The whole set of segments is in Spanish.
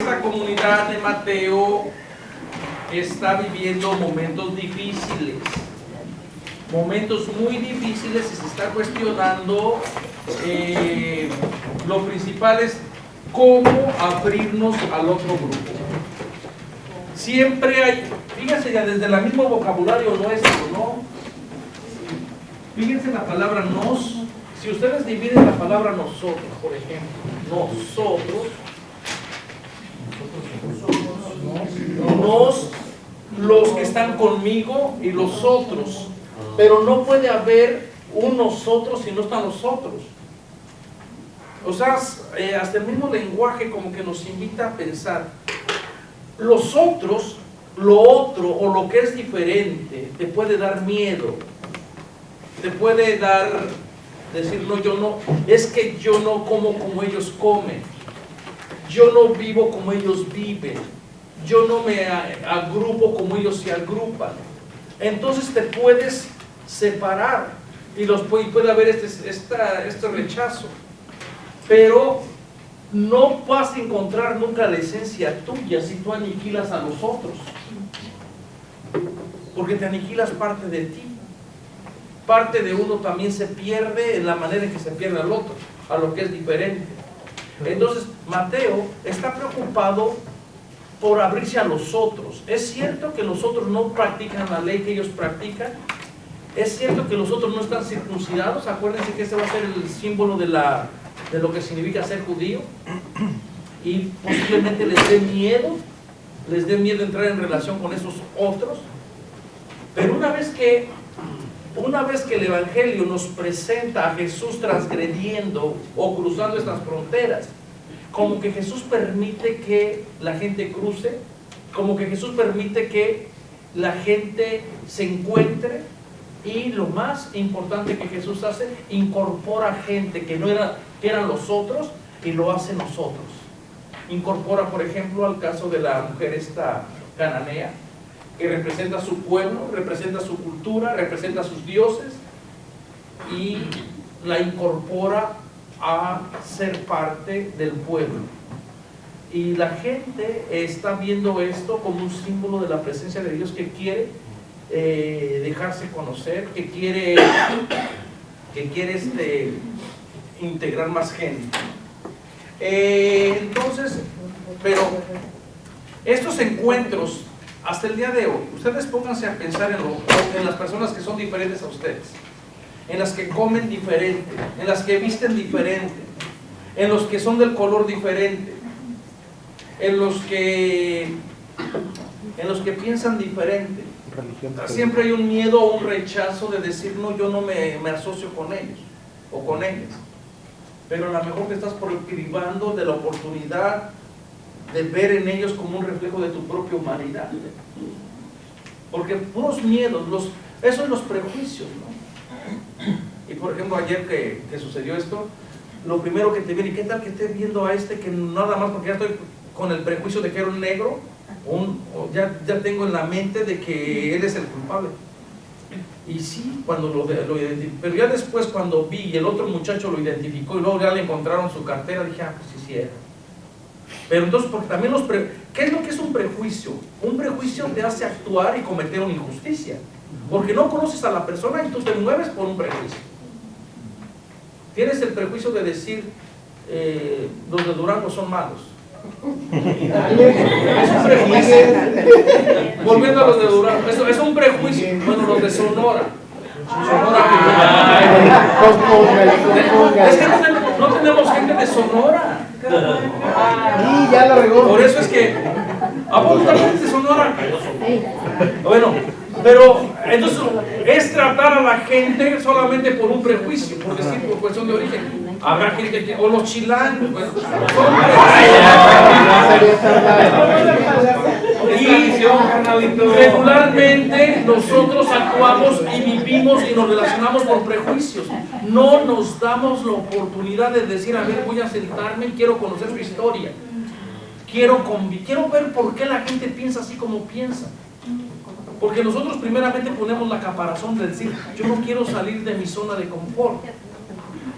esta comunidad de Mateo está viviendo momentos difíciles, momentos muy difíciles, y se está cuestionando. Lo principal es cómo abrirnos al otro grupo. Siempre hay, fíjense ya desde el mismo vocabulario nuestro, ¿no? Fíjense la palabra nos. Si ustedes dividen la palabra nosotros, por ejemplo, nos, los que están conmigo y los otros, pero no puede haber un nosotros si no están los otros. O sea, hasta el mismo lenguaje como que nos invita a pensar. Los otros, lo otro o lo que es diferente, te puede dar miedo, te puede decir, no, yo no, es que yo no como ellos comen, yo no vivo como ellos viven, yo no me agrupo como ellos se agrupan. Entonces te puedes separar y puede haber este rechazo, pero no vas a encontrar nunca la esencia tuya si tú aniquilas a los otros, porque te aniquilas parte de ti. Parte de uno también se pierde en la manera en que se pierde al otro, a lo que es diferente. Entonces Mateo está preocupado por abrirse a los otros. Es cierto que los otros no practican la ley que ellos practican. Es cierto que los otros no están circuncidados. Acuérdense que ese va a ser el símbolo de lo que significa ser judío. Y posiblemente les dé miedo entrar en relación con esos otros. Pero una vez que el Evangelio nos presenta a Jesús transgrediendo o cruzando estas fronteras, como que Jesús permite que la gente cruce, como que Jesús permite que la gente se encuentre, y lo más importante que Jesús hace, incorpora gente que eran los otros y lo hace nosotros. Incorpora, por ejemplo, al caso de la mujer esta cananea, que representa su pueblo, representa su cultura, representa sus dioses, y la incorpora a ser parte del pueblo. Y la gente está viendo esto como un símbolo de la presencia de Dios, que quiere dejarse conocer, que quiere integrar más gente. Entonces, pero estos encuentros, hasta el día de hoy, ustedes pónganse a pensar en las personas que son diferentes a ustedes, en las que comen diferente, en las que visten diferente, en los que son del color diferente, en los que piensan diferente. Siempre hay un miedo o un rechazo de decir, no, yo no me asocio con ellos o con ellas. Pero a lo mejor te estás privando de la oportunidad de ver en ellos como un reflejo de tu propia humanidad. Porque puros miedos, esos son los prejuicios, ¿no? Y por ejemplo, ayer que sucedió esto, lo primero que te viene, ¿y qué tal que esté viendo a este que nada más porque ya estoy con el prejuicio de que era un negro, ya tengo en la mente de que él es el culpable? Y sí, cuando lo identificó, pero ya después cuando vi y el otro muchacho lo identificó y luego ya le encontraron su cartera, dije, pues sí era. Pero entonces, porque también ¿qué es lo que es un prejuicio? Un prejuicio te hace actuar y cometer una injusticia, porque no conoces a la persona y tú te mueves por un prejuicio. Tienes el prejuicio de decir, los de Durango son malos. Es un prejuicio. Volviendo a los de Durango, eso es un prejuicio. Bueno, los de Sonora. Es que no tenemos gente de Sonora. Y ya la regó. Por eso es que absolutamente de Sonora. Bueno, pero entonces es tratar a la gente solamente por un prejuicio, por decir, por cuestión de origen. Habrá gente que, o los chilangos, bueno, y regularmente nosotros actuamos y vivimos y nos relacionamos por prejuicios. No nos damos la oportunidad de decir, a ver, voy a sentarme y quiero conocer su historia. Quiero ver por qué la gente piensa así como piensa. Porque nosotros primeramente ponemos la caparazón de decir, yo no quiero salir de mi zona de confort.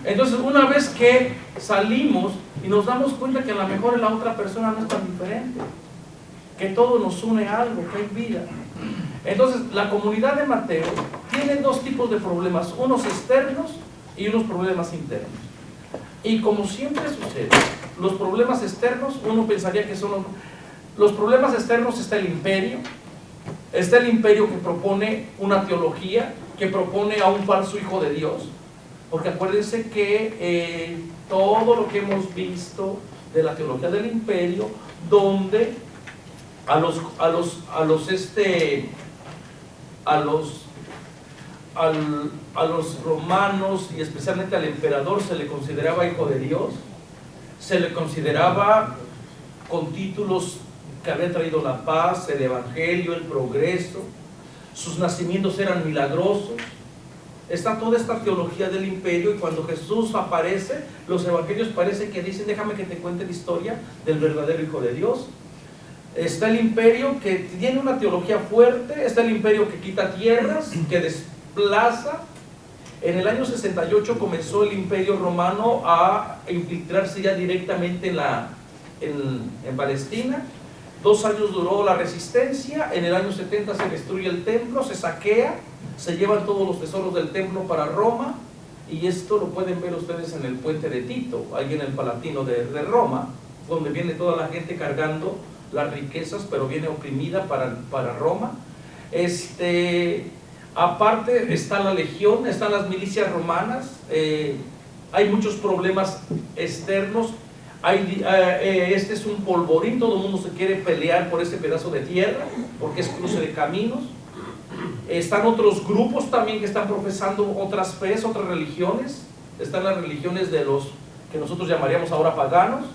Entonces, una vez que salimos, y nos damos cuenta que a lo mejor la otra persona no es tan diferente, que todo nos une a algo, que hay vida. Entonces, la comunidad de Mateo tiene dos tipos de problemas, unos externos y unos problemas internos. Y como siempre sucede, los problemas externos, uno pensaría que son los problemas externos. Está el imperio que propone una teología, que propone a un falso hijo de Dios, porque acuérdense que todo lo que hemos visto de la teología del imperio, donde a los romanos y especialmente al emperador se le consideraba hijo de Dios, se le consideraba con títulos que había traído la paz, el evangelio, el progreso, sus nacimientos eran milagrosos. Está toda esta teología del imperio, y cuando Jesús aparece, los evangelios parece que dicen: déjame que te cuente la historia del verdadero hijo de Dios. Está el imperio que tiene una teología fuerte, está el imperio que quita tierras, que desplaza. En el año 68 comenzó el imperio romano a infiltrarse ya directamente en Palestina. 2 años duró la resistencia. En el año 70 se destruye el templo, se saquea, se llevan todos los tesoros del templo para Roma, y esto lo pueden ver ustedes en el puente de Tito, ahí en el Palatino de Roma, donde viene toda la gente cargando las riquezas, pero viene oprimida para Roma. Aparte está la legión, están las milicias romanas, hay muchos problemas externos. Este es un polvorín, todo el mundo se quiere pelear por ese pedazo de tierra, porque es cruce de caminos. Están otros grupos también que están profesando otras fees, otras religiones. Están las religiones de los que nosotros llamaríamos ahora paganos.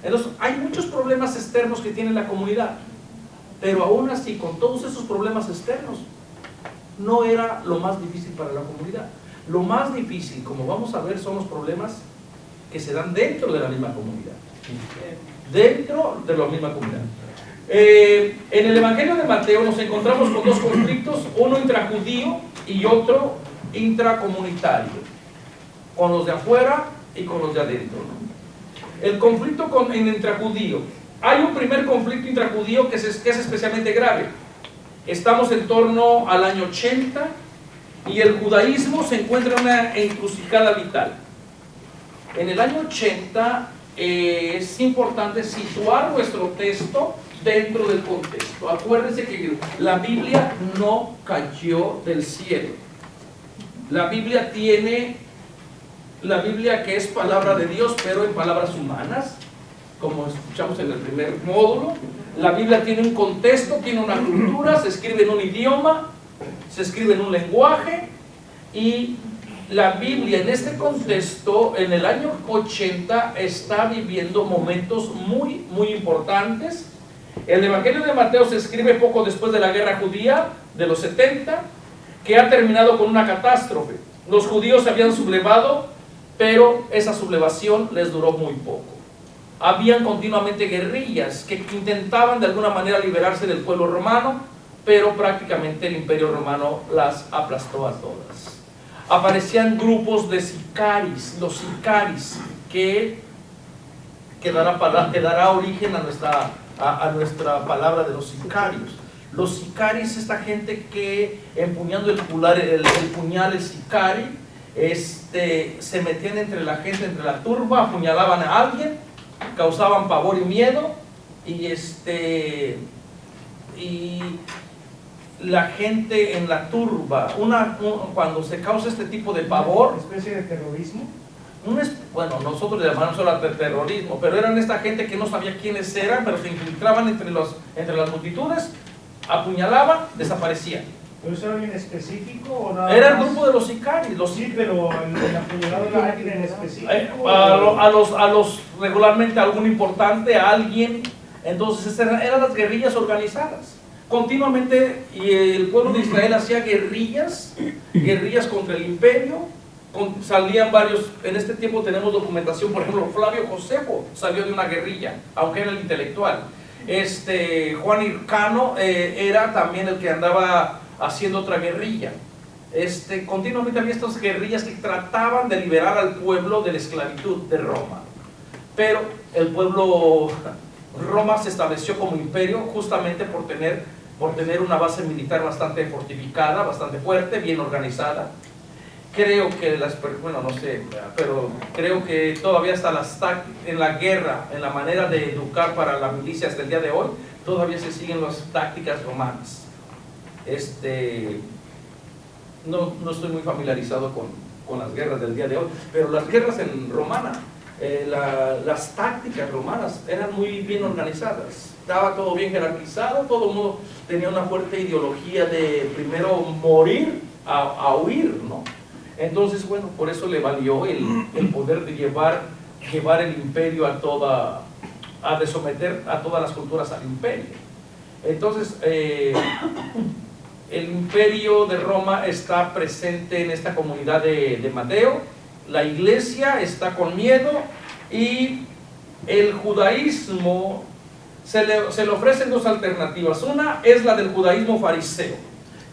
Entonces hay muchos problemas externos que tiene la comunidad, pero aún así, con todos esos problemas externos, no era lo más difícil para la comunidad. Lo más difícil, como vamos a ver, son los problemas que se dan dentro de la misma comunidad. Dentro de la misma comunidad. En el Evangelio de Mateo nos encontramos con dos conflictos, uno intrajudío y otro intracomunitario, con los de afuera y con los de adentro, ¿no? El conflicto en intrajudío. Hay un primer conflicto intrajudío que es especialmente grave. Estamos en torno al año 80 y el judaísmo se encuentra en una encrucijada vital. En el año 80 es importante situar nuestro texto dentro del contexto. Acuérdense que la Biblia no cayó del cielo. La Biblia que es palabra de Dios, pero en palabras humanas, como escuchamos en el primer módulo. La Biblia tiene un contexto, tiene una cultura, se escribe en un idioma, se escribe en un lenguaje, y la Biblia en este contexto, en el año 80, está viviendo momentos muy, muy importantes. El Evangelio de Mateo se escribe poco después de la guerra judía de los 70, que ha terminado con una catástrofe. Los judíos se habían sublevado, pero esa sublevación les duró muy poco. Habían continuamente guerrillas que intentaban de alguna manera liberarse del pueblo romano, pero prácticamente el imperio romano las aplastó a todas. Aparecían grupos de sicaris, los sicaris, que dará origen a nuestra palabra de los sicarios. Los sicaris, esta gente que empuñando el puñal, el sicari, se metían entre la gente, entre la turba, apuñalaban a alguien, causaban pavor y miedo, y la gente en la turba, cuando se causa este tipo de pavor, ¿Una especie de terrorismo? Bueno, nosotros le llamamos solo terrorismo, pero eran esta gente que no sabía quiénes eran, pero se infiltraban entre las multitudes, apuñalaban, desaparecían. ¿Pero eso era alguien específico o nada Era el más? grupo de los sicarios. Sí, pero el apuñalado era alguien en específico. Regularmente algún importante, a alguien. Entonces eran las guerrillas organizadas. Continuamente, y el pueblo de Israel hacía guerrillas contra el imperio. Salían varios, en este tiempo tenemos documentación, por ejemplo, Flavio Josefo salió de una guerrilla, aunque era el intelectual. Juan Hircano era también el que andaba haciendo otra guerrilla. Continuamente había estas guerrillas que trataban de liberar al pueblo de la esclavitud de Roma. pero el pueblo, Roma se estableció como imperio justamente por tener una base militar bastante fortificada, bastante fuerte, bien organizada. Creo que bueno, no sé, pero creo que todavía está en la guerra, en la manera de educar para la milicia hasta el día de hoy, todavía se siguen las tácticas romanas. No estoy muy familiarizado con las guerras del día de hoy, pero las guerras en romana, las tácticas romanas eran muy bien organizadas, estaba todo bien jerarquizado, todo el mundo tenía una fuerte ideología de primero morir a huir, ¿no? Entonces, bueno, por eso le valió el poder de llevar el imperio de someter a todas las culturas al imperio. Entonces, el imperio de Roma está presente en esta comunidad de Mateo, la iglesia está con miedo y el judaísmo se le ofrecen dos alternativas. Una es la del judaísmo fariseo.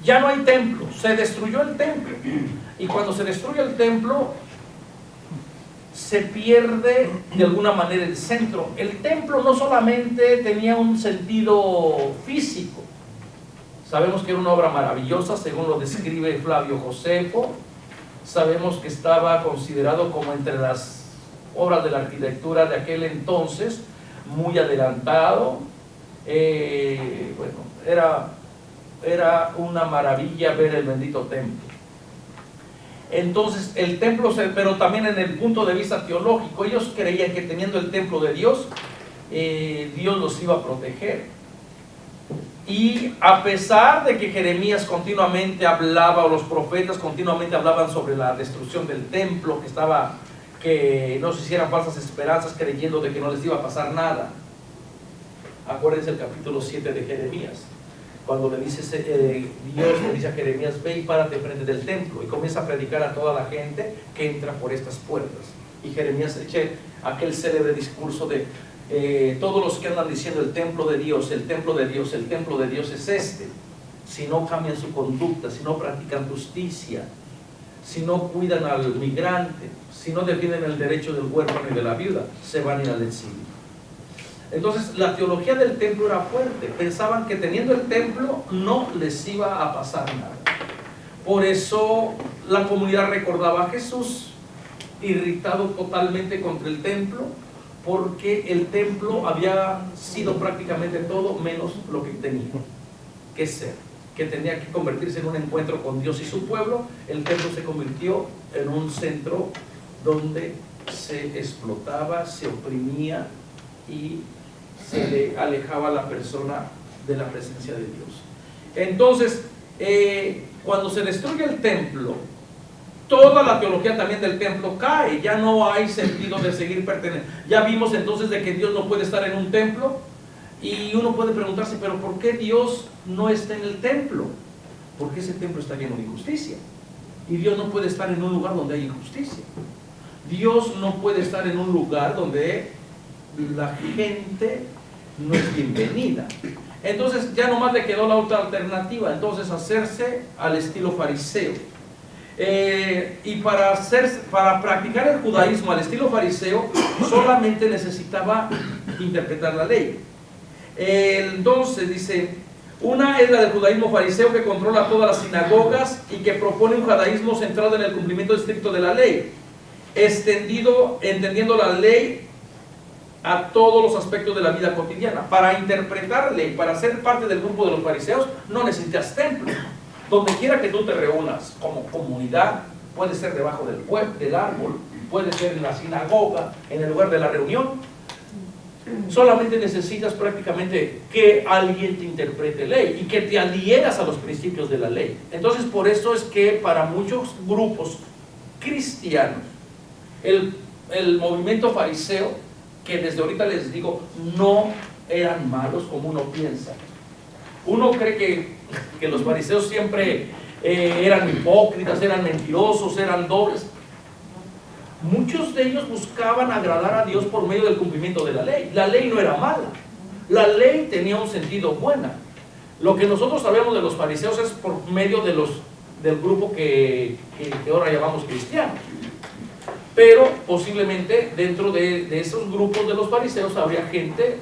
Ya no hay templo, se destruyó el templo. Y cuando se destruye el templo, se pierde de alguna manera el centro. El templo no solamente tenía un sentido físico, sabemos que era una obra maravillosa, según lo describe Flavio Josefo. Sabemos que estaba considerado como entre las obras de la arquitectura de aquel entonces, muy adelantado. Bueno, era una maravilla ver el bendito templo. Entonces el templo, pero también en el punto de vista teológico, ellos creían que teniendo el templo de Dios, Dios los iba a proteger. Y a pesar de que Jeremías continuamente hablaba, o los profetas continuamente hablaban sobre la destrucción del templo, que no se hicieran falsas esperanzas creyendo de que no les iba a pasar nada. Acuérdense el capítulo 7 de Jeremías, cuando Dios le dice a Jeremías: ve y párate frente del templo, y comienza a predicar a toda la gente que entra por estas puertas. Y Jeremías echa aquel célebre discurso de todos los que andan diciendo el templo de Dios, el templo de Dios, el templo de Dios es este. Si no cambian su conducta, si no practican justicia, si no cuidan al migrante, si no defienden el derecho del huérfano y de la viuda, se van a ir al exilio. Entonces la teología del templo era fuerte. Pensaban que teniendo el templo no les iba a pasar nada. Por eso la comunidad recordaba a Jesús irritado totalmente contra el templo, porque el templo había sido prácticamente todo menos lo que tenía que ser, que tenía que convertirse en un encuentro con Dios y su pueblo. El templo se convirtió en un centro donde se explotaba, se oprimía y se le alejaba a la persona de la presencia de Dios. Entonces, cuando se destruye el templo, toda la teología también del templo cae. Ya no hay sentido de seguir perteneciendo. Ya vimos entonces de que Dios no puede estar en un templo, y uno puede preguntarse: pero ¿por qué Dios no está en el templo? Porque ese templo está lleno de injusticia, y Dios no puede estar en un lugar donde hay injusticia. Dios no puede estar en un lugar donde la gente no es bienvenida. Entonces ya nomás le quedó la otra alternativa, entonces hacerse al estilo fariseo. Y para practicar el judaísmo al estilo fariseo solamente necesitaba interpretar la ley. Entonces dice: una es la del judaísmo fariseo, que controla todas las sinagogas y que propone un judaísmo centrado en el cumplimiento estricto de la ley, entendiendo la ley a todos los aspectos de la vida cotidiana. Para interpretar ley, para ser parte del grupo de los fariseos, no necesitas templo. Donde quiera que tú te reúnas como comunidad, puede ser debajo del árbol, puede ser en la sinagoga, en el lugar de la reunión, solamente necesitas prácticamente que alguien te interprete ley y que te adhieras a los principios de la ley. Entonces, por eso es que para muchos grupos cristianos, el movimiento fariseo, que desde ahorita les digo, no eran malos como uno piensa. Uno cree que los fariseos siempre eran hipócritas, eran mentirosos, eran dobles. Muchos de ellos buscaban agradar a Dios por medio del cumplimiento de la ley. La ley no era mala, la ley tenía un sentido bueno. Lo que nosotros sabemos de los fariseos es por medio del grupo que ahora llamamos cristianos. Pero posiblemente dentro de esos grupos de los fariseos habría gente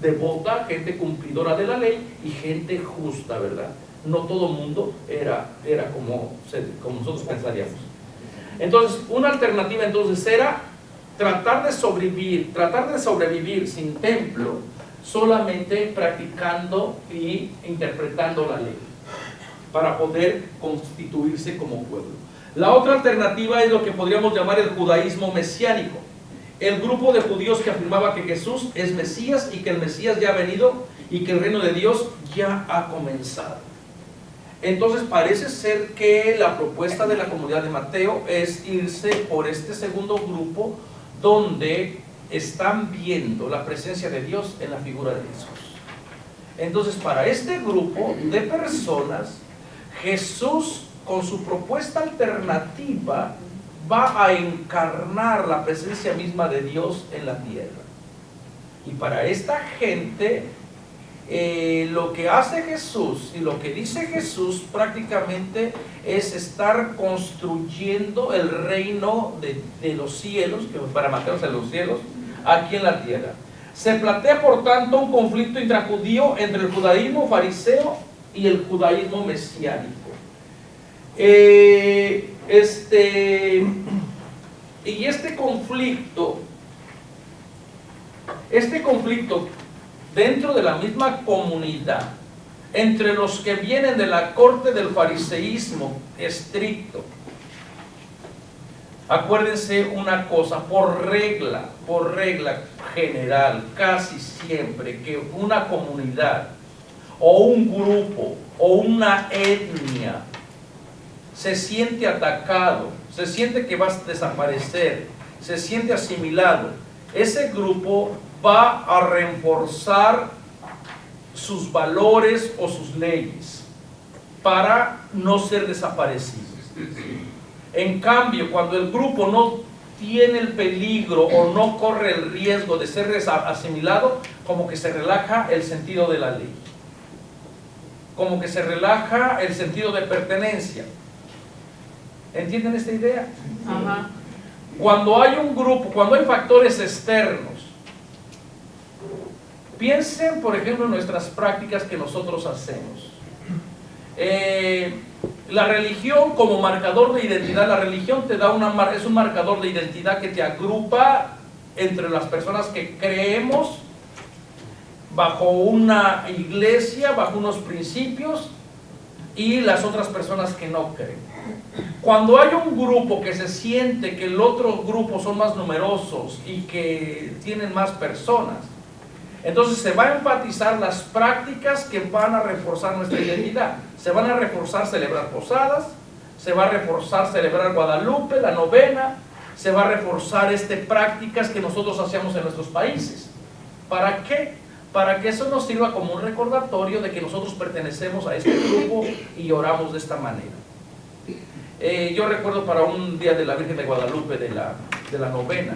devota, gente cumplidora de la ley y gente justa, ¿verdad? No todo el mundo era como nosotros pensaríamos. Entonces, una alternativa entonces era tratar de sobrevivir sin templo, solamente practicando y interpretando la ley, para poder constituirse como pueblo. La otra alternativa es lo que podríamos llamar el judaísmo mesiánico. El grupo de judíos que afirmaba que Jesús es Mesías y que el Mesías ya ha venido y que el reino de Dios ya ha comenzado. Entonces parece ser que la propuesta de la comunidad de Mateo es irse por este segundo grupo, donde están viendo la presencia de Dios en la figura de Jesús. Entonces, para este grupo de personas, Jesús, con su propuesta alternativa, va a encarnar la presencia misma de Dios en la tierra. Y para esta gente, lo que hace Jesús y lo que dice Jesús prácticamente es estar construyendo el reino de los cielos, que para Mateo es de los cielos, aquí en la tierra. Se plantea por tanto un conflicto intrajudío entre el judaísmo fariseo y el judaísmo mesiánico. Y este conflicto dentro de la misma comunidad, entre los que vienen de la corte del fariseísmo estricto. Acuérdense una cosa, por regla general, casi siempre que una comunidad o un grupo o una etnia se siente atacado, se siente que va a desaparecer, se siente asimilado, ese grupo va a reforzar sus valores o sus leyes para no ser desaparecidos. En cambio, cuando el grupo no tiene el peligro o no corre el riesgo de ser asimilado, como que se relaja el sentido de la ley, como que se relaja el sentido de pertenencia. ¿Entienden esta idea? Ajá. Cuando hay un grupo, cuando hay factores externos, piensen por ejemplo en nuestras prácticas que nosotros hacemos. La religión como marcador de identidad, la religión te da es un marcador de identidad que te agrupa entre las personas que creemos bajo una iglesia, bajo unos principios, y las otras personas que no creen. Cuando hay un grupo que se siente que el otro grupo son más numerosos y que tienen más personas, entonces se va a enfatizar las prácticas que van a reforzar nuestra identidad. Se van a reforzar celebrar posadas, se va a reforzar celebrar Guadalupe, la novena, se va a reforzar prácticas que nosotros hacíamos en nuestros países. ¿Para qué? Para que eso nos sirva como un recordatorio de que nosotros pertenecemos a este grupo y oramos de esta manera. Yo recuerdo para un día de la Virgen de Guadalupe, de la novena,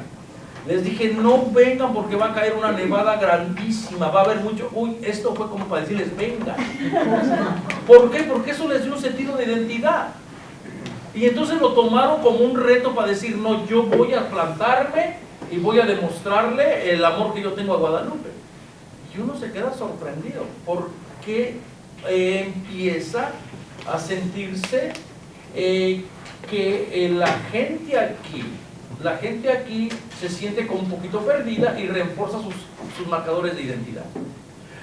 les dije, no vengan porque va a caer una nevada grandísima, va a haber mucho. Uy, esto fue como para decirles, vengan. ¿Por qué? Porque eso les dio un sentido de identidad. Y entonces lo tomaron como un reto para decir, no, yo voy a plantarme y voy a demostrarle el amor que yo tengo a Guadalupe. Y uno se queda sorprendido porque empieza a sentirse que la gente aquí se siente como un poquito perdida y refuerza sus marcadores de identidad.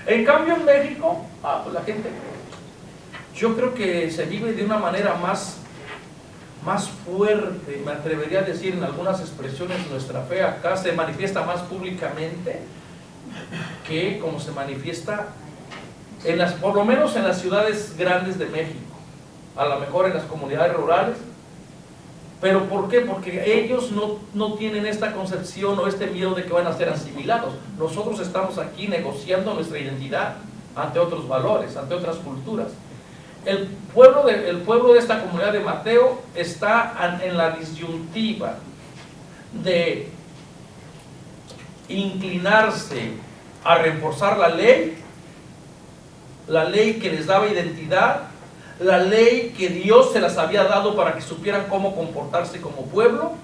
En cambio en México, pues la gente, yo creo que se vive de una manera más fuerte, me atrevería a decir en algunas expresiones. Nuestra fe acá se manifiesta más públicamente que como se manifiesta por lo menos en las ciudades grandes de México, a lo mejor en las comunidades rurales. ¿Pero por qué? Porque ellos no tienen esta concepción o este miedo de que van a ser asimilados. Nosotros estamos aquí negociando nuestra identidad ante otros valores, ante otras culturas. El pueblo de esta comunidad de Mateo está en la disyuntiva de inclinarse a reforzar la ley que les daba identidad, la ley que Dios se las había dado para que supieran cómo comportarse como pueblo,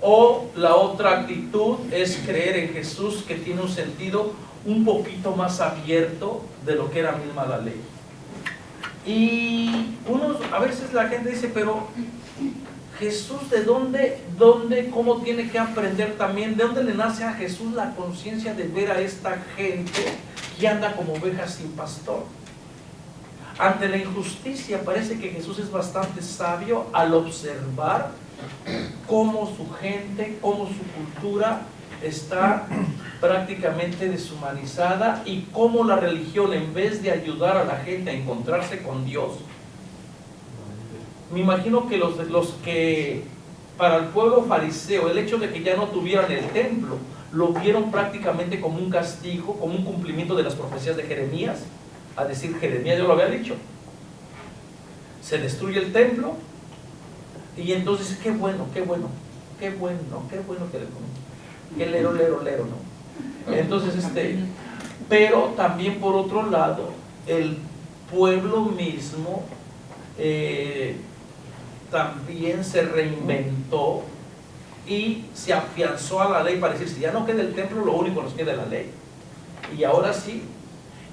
O la otra actitud es creer en Jesús, que tiene un sentido un poquito más abierto de lo que era misma la ley. Y a veces la gente dice, pero Jesús, ¿de dónde, cómo tiene que aprender también? ¿De dónde le nace a Jesús la conciencia de ver a esta gente que anda como ovejas sin pastor? Ante la injusticia parece que Jesús es bastante sabio al observar cómo su gente, cómo su cultura está prácticamente deshumanizada y cómo la religión, en vez de ayudar a la gente a encontrarse con Dios, me imagino que los que para el pueblo fariseo el hecho de que ya no tuvieran el templo lo vieron prácticamente como un castigo, como un cumplimiento de las profecías de Jeremías. A decir, Jeremías ya lo había dicho, se destruye el templo y entonces qué bueno que le que lero, ¿no? Entonces pero también por otro lado el pueblo mismo también se reinventó y se afianzó a la ley para decir, si ya no queda el templo, lo único que nos queda es la ley. Y ahora sí.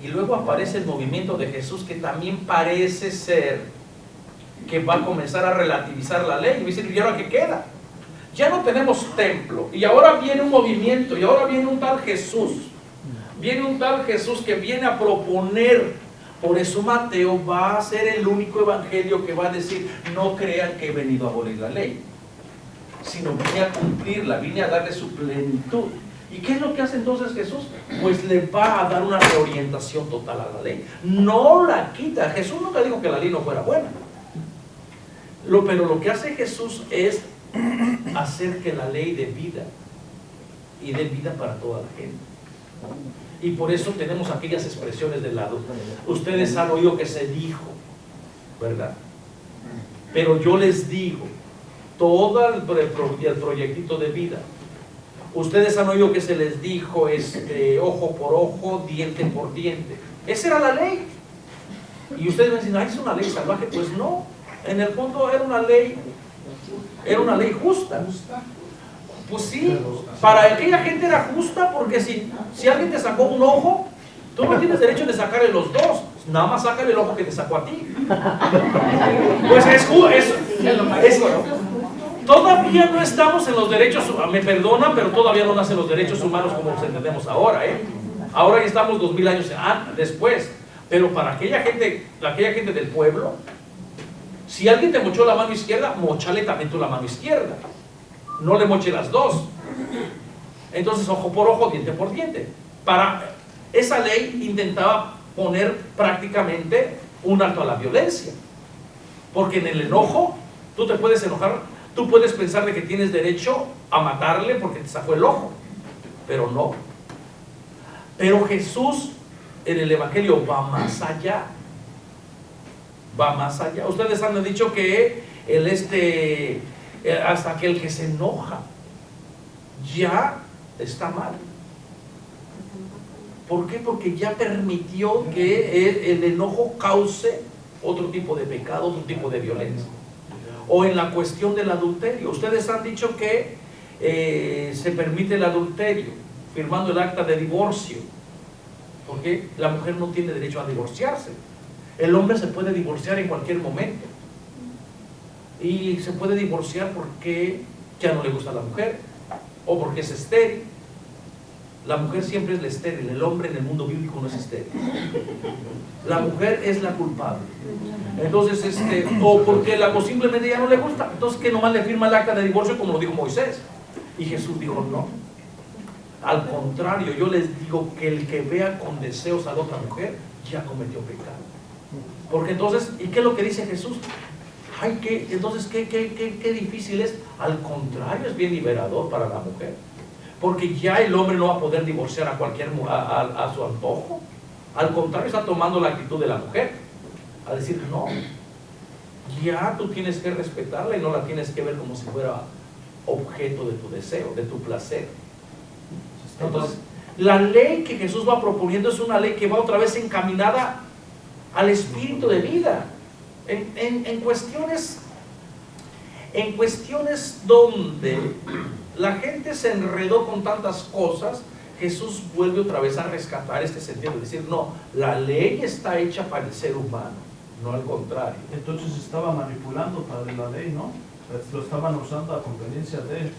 Y luego aparece el movimiento de Jesús, que también parece ser que va a comenzar a relativizar la ley. Y dice, ¿y ahora qué queda? Ya no tenemos templo. Y ahora viene un movimiento, y ahora viene un tal Jesús. Viene un tal Jesús que viene a proponer. Por eso Mateo va a ser el único evangelio que va a decir, no crean que he venido a abolir la ley, sino vine a cumplirla, vine a darle su plenitud. ¿Y qué es lo que hace entonces Jesús? Pues le va a dar una reorientación total a la ley. No la quita. Jesús nunca dijo que la ley no fuera buena. Pero lo que hace Jesús es hacer que la ley dé vida. Y dé vida para toda la gente. Y por eso tenemos aquellas expresiones del lado. Ustedes han oído que se dijo, ¿verdad? Pero yo les digo, todo el proyectito de vida. Ustedes han oído que se les dijo ojo por ojo, diente por diente. Esa era la ley. Y ustedes me dicen, ¿es una ley salvaje? Pues no. En el fondo era una ley justa. Pues sí, para aquella gente era justa, porque si alguien te sacó un ojo, tú no tienes derecho de sacarle los dos. Nada más sácale el ojo que te sacó a ti. Pues es todavía no estamos en los derechos, me perdonan, pero todavía no nacen los derechos humanos como los entendemos ahora, Ahora ya estamos 2000 años después. Pero para aquella gente del pueblo, si alguien te mochó la mano izquierda, mochale también tú la mano izquierda. No le moche las dos. Entonces, ojo por ojo, diente por diente. Esa ley intentaba poner prácticamente un alto a la violencia. Porque en el enojo, tú te puedes enojar. Tú puedes pensar de que tienes derecho a matarle porque te sacó el ojo, pero no. Pero Jesús en el Evangelio va más allá. Va más allá. Ustedes han dicho que hasta aquel que se enoja ya está mal. ¿Por qué? Porque ya permitió que el enojo cause otro tipo de pecado, otro tipo de violencia. O en la cuestión del adulterio. Ustedes han dicho que se permite el adulterio firmando el acta de divorcio, porque la mujer no tiene derecho a divorciarse. El hombre se puede divorciar en cualquier momento, y se puede divorciar porque ya no le gusta a la mujer o porque es estéril. La mujer siempre es la estéril, el hombre en el mundo bíblico no es estéril. La mujer es la culpable. Entonces, o porque simplemente ya no le gusta, entonces que nomás le firma el acta de divorcio, como lo dijo Moisés. Y Jesús dijo, no. Al contrario, yo les digo que el que vea con deseos a la otra mujer, ya cometió pecado. Porque entonces, ¿y qué es lo que dice Jesús? Entonces, ¿qué difícil es? Al contrario, es bien liberador para la mujer. Porque ya el hombre no va a poder divorciar a su antojo. Al contrario, está tomando la actitud de la mujer, a decir, no, ya tú tienes que respetarla y no la tienes que ver como si fuera objeto de tu deseo, de tu placer. Entonces, la ley que Jesús va proponiendo es una ley que va otra vez encaminada al espíritu de vida. En cuestiones en cuestiones donde la gente se enredó con tantas cosas, Jesús vuelve otra vez a rescatar este sentido, de decir, no, la ley está hecha para el ser humano, no al contrario. Entonces estaba manipulando para la ley, ¿no? Lo estaban usando a conveniencia de él.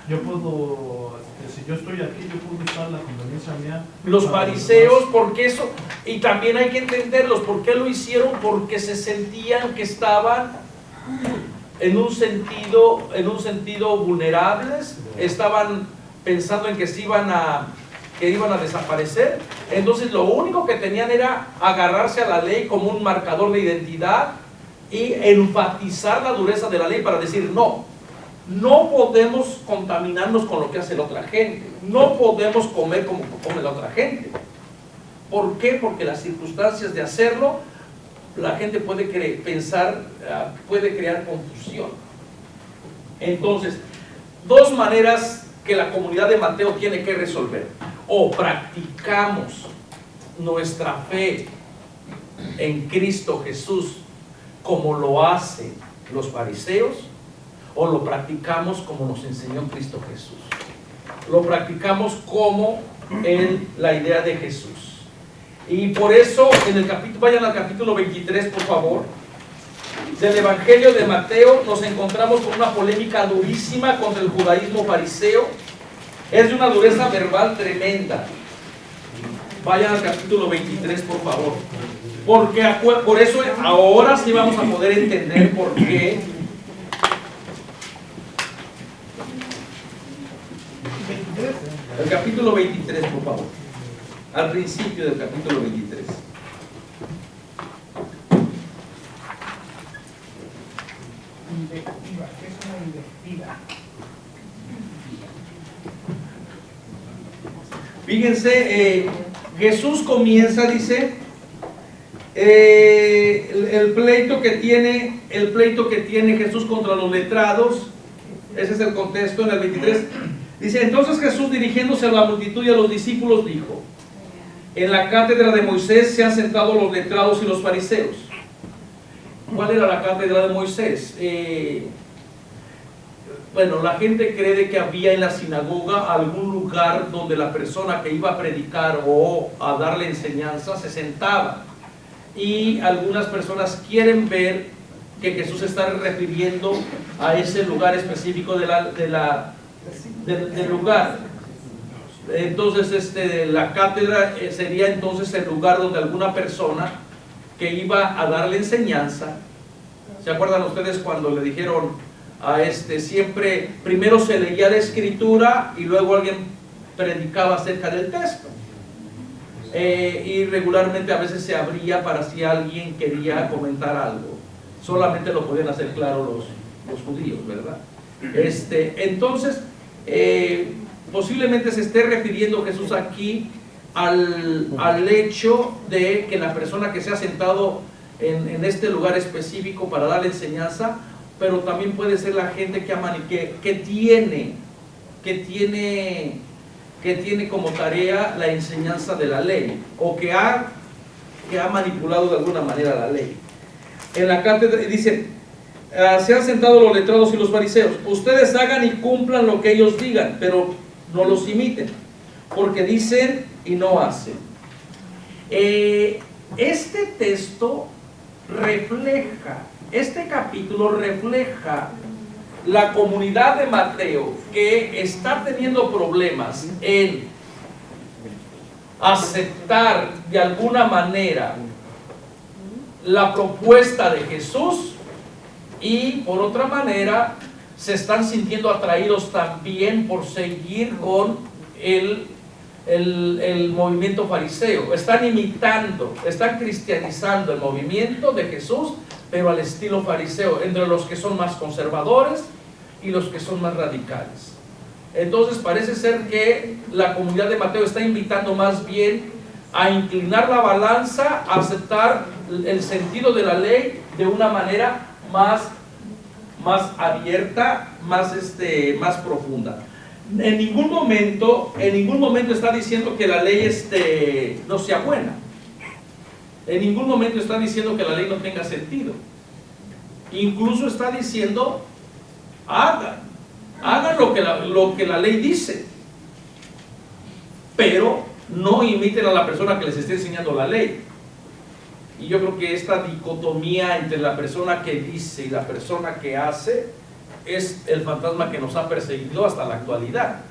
Yo puedo, si yo estoy aquí, yo puedo usar la conveniencia mía. Los fariseos, porque eso, y también hay que entenderlos, ¿por qué lo hicieron? Porque se sentían que estaban en un sentido vulnerables, estaban pensando en que iban a desaparecer. Entonces lo único que tenían era agarrarse a la ley como un marcador de identidad y enfatizar la dureza de la ley para decir, no podemos contaminarnos con lo que hace la otra gente, no podemos comer como come la otra gente. ¿Por qué? Porque las circunstancias de hacerlo, la gente puede puede crear confusión. Entonces, dos maneras que la comunidad de Mateo tiene que resolver: o practicamos nuestra fe en Cristo Jesús como lo hacen los fariseos, o lo practicamos como nos enseñó Cristo Jesús. Lo practicamos como en la idea de Jesús. Y por eso vayan al capítulo 23, por favor, del Evangelio de Mateo. Nos encontramos con una polémica durísima contra el judaísmo fariseo. Es de una dureza verbal tremenda. Vayan al capítulo 23, por favor, porque por eso ahora sí vamos a poder entender por qué el capítulo 23, por favor, al principio del capítulo 23. Invectiva, ¿qué es una invectiva? Fíjense, Jesús comienza, dice, el pleito que tiene Jesús contra los letrados. Ese es el contexto en el 23. Dice, entonces Jesús, dirigiéndose a la multitud y a los discípulos, dijo: en la cátedra de Moisés se han sentado los letrados y los fariseos. ¿Cuál era la cátedra de Moisés? Bueno, la gente cree de que había en la sinagoga algún lugar donde la persona que iba a predicar o a darle enseñanza se sentaba. Y algunas personas quieren ver que Jesús se está refiriendo a ese lugar específico del lugar. Entonces la cátedra sería entonces el lugar donde alguna persona que iba a darle enseñanza. ¿Se acuerdan ustedes cuando le dijeron a siempre primero se leía la escritura y luego alguien predicaba acerca del texto? Y regularmente a veces se abría para si alguien quería comentar algo. Solamente lo podían hacer claro los judíos, ¿verdad? Entonces posiblemente se esté refiriendo Jesús aquí al hecho de que la persona que se ha sentado en este lugar específico para dar la enseñanza, pero también puede ser la gente que tiene como tarea la enseñanza de la ley, o que ha manipulado de alguna manera la ley. En la cátedra dice, se han sentado los letrados y los fariseos. Ustedes hagan y cumplan lo que ellos digan, pero no los imiten, porque dicen y no hacen. Este texto este capítulo refleja la comunidad de Mateo, que está teniendo problemas en aceptar de alguna manera la propuesta de Jesús, y por otra manera se están sintiendo atraídos también por seguir con el movimiento fariseo. Están imitando, están cristianizando el movimiento de Jesús, pero al estilo fariseo, entre los que son más conservadores y los que son más radicales. Entonces parece ser que la comunidad de Mateo está invitando más bien a inclinar la balanza, a aceptar el sentido de la ley de una manera más abierta, más profunda. En ningún momento está diciendo que la ley no sea buena. En ningún momento está diciendo que la ley no tenga sentido. Incluso está diciendo hagan lo que la ley dice, pero no imiten a la persona que les esté enseñando la ley. Y yo creo que esta dicotomía entre la persona que dice y la persona que hace es el fantasma que nos ha perseguido hasta la actualidad,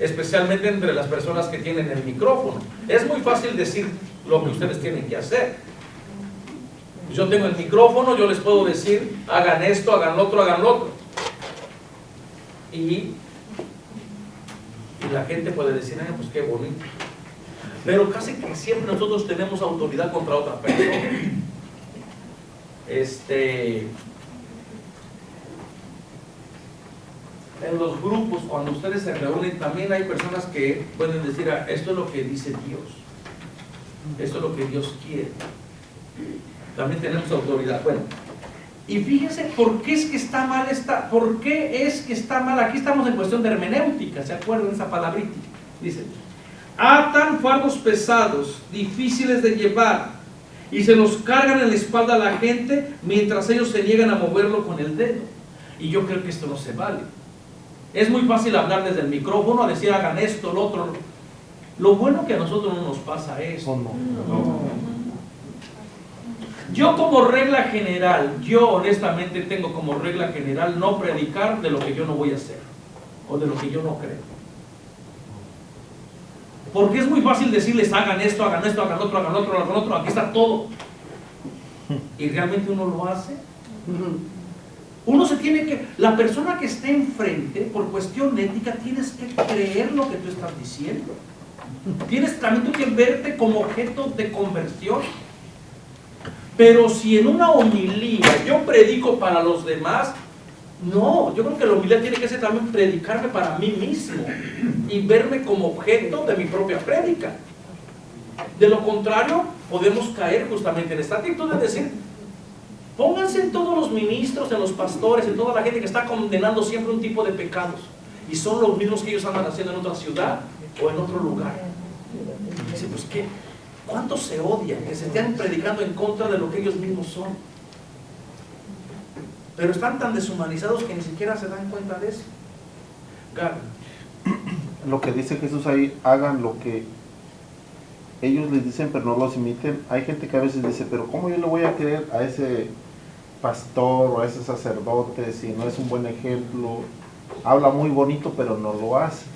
especialmente entre las personas que tienen el micrófono. Es muy fácil decir lo que ustedes tienen que hacer. Yo tengo el micrófono, yo les puedo decir, hagan esto, hagan lo otro, hagan lo otro. Y la gente puede decir, pues qué bonito. Pero casi que siempre nosotros tenemos autoridad contra otra persona. En los grupos, cuando ustedes se reúnen, también hay personas que pueden decir, esto es lo que dice Dios, esto es lo que Dios quiere. También tenemos autoridad. Bueno, y fíjense por qué es que está mal por qué es que está mal. Aquí estamos en cuestión de hermenéutica, ¿se acuerdan de esa palabrita? Dice, atan fardos pesados, difíciles de llevar, y se los cargan en la espalda a la gente mientras ellos se niegan a moverlo con el dedo. Y yo creo que esto no se vale. Es muy fácil hablar desde el micrófono, a decir hagan esto, lo otro. Lo bueno que a nosotros no nos pasa eso. Yo como regla general, yo honestamente tengo como regla general no predicar de lo que yo no voy a hacer, o de lo que yo no creo. Porque es muy fácil decirles hagan esto, hagan esto, hagan otro, hagan otro, hagan otro, aquí está todo. ¿Y realmente uno lo hace? Uno se tiene que, la persona que esté enfrente, por cuestión ética, tienes que creer lo que tú estás diciendo. Tienes también tú que verte como objeto de conversión. Pero si en una homilía yo predico para los demás, no, yo creo que la humildad tiene que ser también predicarme para mí mismo y verme como objeto de mi propia prédica. De lo contrario, podemos caer justamente en esta actitud de decir, pónganse en todos los ministros, en los pastores, en toda la gente que está condenando siempre un tipo de pecados, y son los mismos que ellos andan haciendo en otra ciudad o en otro lugar. Y dice, pues ¿qué? ¿Cuántos se odian? Que se estén predicando en contra de lo que ellos mismos son. Pero están tan deshumanizados que ni siquiera se dan cuenta de eso. Gaby. Lo que dice Jesús ahí, hagan lo que ellos les dicen, pero no los imiten. Hay gente que a veces dice, pero ¿cómo yo le voy a creer a ese pastor o a ese sacerdote si no es un buen ejemplo? Habla muy bonito, pero no lo hace.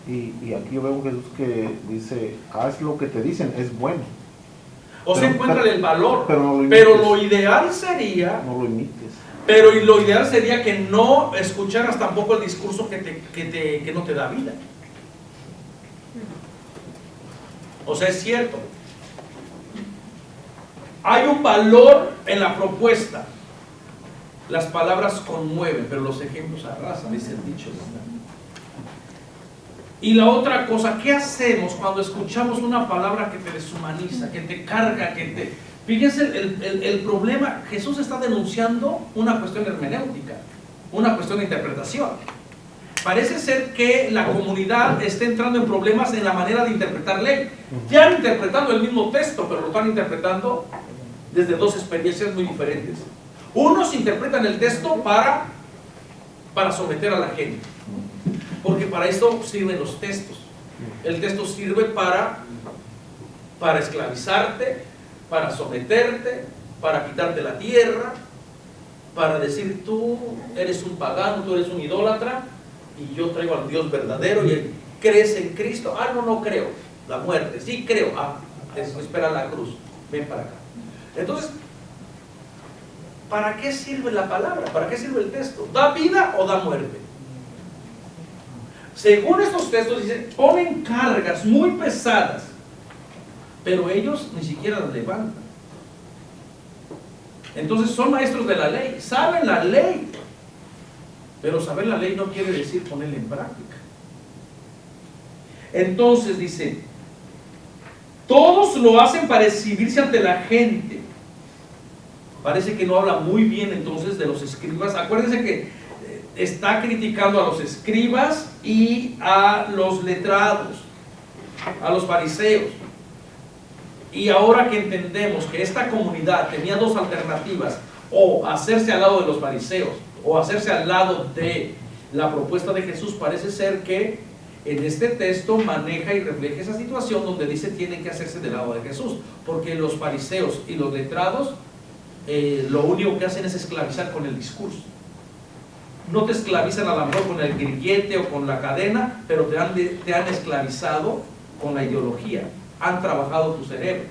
Y aquí yo veo a Jesús que dice, haz lo que te dicen, es bueno. O sea, encuéntrale el valor. Pero lo ideal sería... No lo imites. Pero lo ideal sería que no escucharas tampoco el discurso que no te da vida. O sea, es cierto. Hay un valor en la propuesta. Las palabras conmueven, pero los ejemplos arrasan, dice el dicho. Y la otra cosa, ¿qué hacemos cuando escuchamos una palabra que te deshumaniza, que te carga, que te... Fíjense el problema, Jesús está denunciando una cuestión hermenéutica, una cuestión de interpretación. Parece ser que la comunidad está entrando en problemas en la manera de interpretar ley. Ya interpretando el mismo texto, pero lo están interpretando desde dos experiencias muy diferentes. Unos interpretan el texto para someter a la gente, porque para esto sirven los textos. El texto sirve para esclavizarte, para someterte, para quitarte la tierra, para decir tú eres un pagano, tú eres un idólatra, y yo traigo al Dios verdadero. Y crees en Cristo. No creo. La muerte, sí creo. Espera la cruz, ven para acá. Entonces, ¿para qué sirve la palabra? ¿Para qué sirve el texto? ¿Da vida o da muerte? Según estos textos dicen, ponen cargas muy pesadas, pero ellos ni siquiera las levantan. Entonces son maestros de la ley, saben la ley, pero saber la ley no quiere decir ponerla en práctica. Entonces dice, todos lo hacen para exhibirse ante la gente. Parece que no habla muy bien entonces de los escribas. Acuérdense que está criticando a los escribas y a los letrados, a los fariseos. Y ahora que entendemos que esta comunidad tenía dos alternativas, o hacerse al lado de los fariseos o hacerse al lado de la propuesta de Jesús, parece ser que en este texto maneja y refleja esa situación donde dice tienen que hacerse del lado de Jesús, porque los fariseos y los letrados lo único que hacen es esclavizar con el discurso. No te esclavizan a lo mejor con el grillete o con la cadena, pero te han esclavizado con la ideología. Han trabajado tu cerebro,